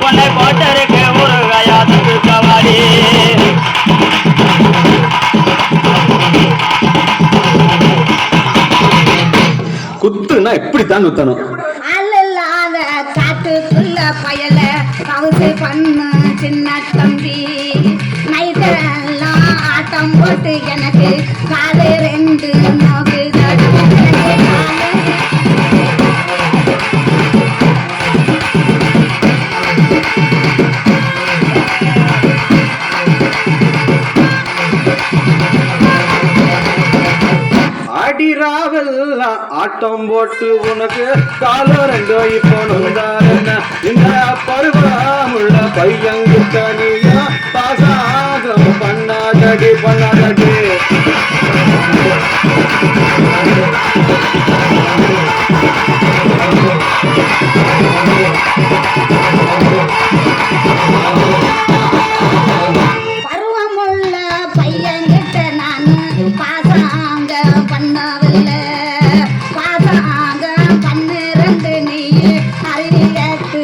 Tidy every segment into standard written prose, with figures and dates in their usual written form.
உன்னை போட்டிருக்க ஒரு கையாத்து கவாடி குத்துனா இப்படித்தான் குத்தணும். அல்லல்லாத காட்டுக்குள்ள பயல கவுசு பண்ணு சின்ன தம்பி நைட்டெல்லாம் ஆட்டம் போட்டு எனக்கு காது ரெண்டு நோக்கு அடிராவெல்லாம் ஆட்டம் போட்டு உனக்கு காலம் ரெண்டோ இப்போ நொந்தாருன்னா இந்த பருவமுள்ள பையங்கிட்ட நீயா பாசாகம் பண்ணாதடி பண்ணாதடி. பருவமுள்ள பையன்கிட்ட நானு பாசாங்க பண்ணவில்லை பாசாங்க பண்ணிருந்து நீ அறிவியத்து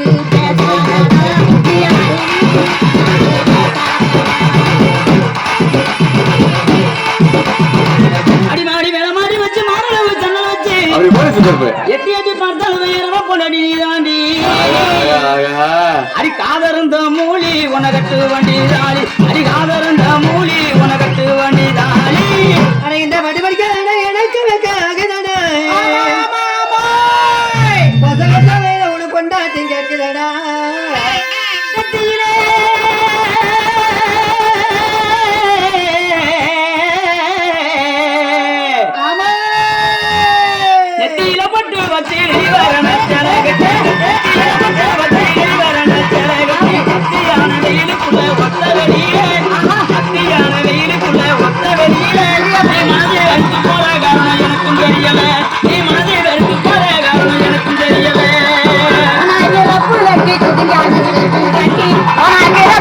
அடிமாடி மேல மாடி வச்சு மாறளவு ஜன்னல் வச்சு அப்படி போல சொல்லிருப்ப. எட்டி எட்டி பார்த்தாலும் வேறவா பொண்ணடி நீதாண்டி அடி காதருந்த மூலி உனகட்டு வண்டி தாளி அடி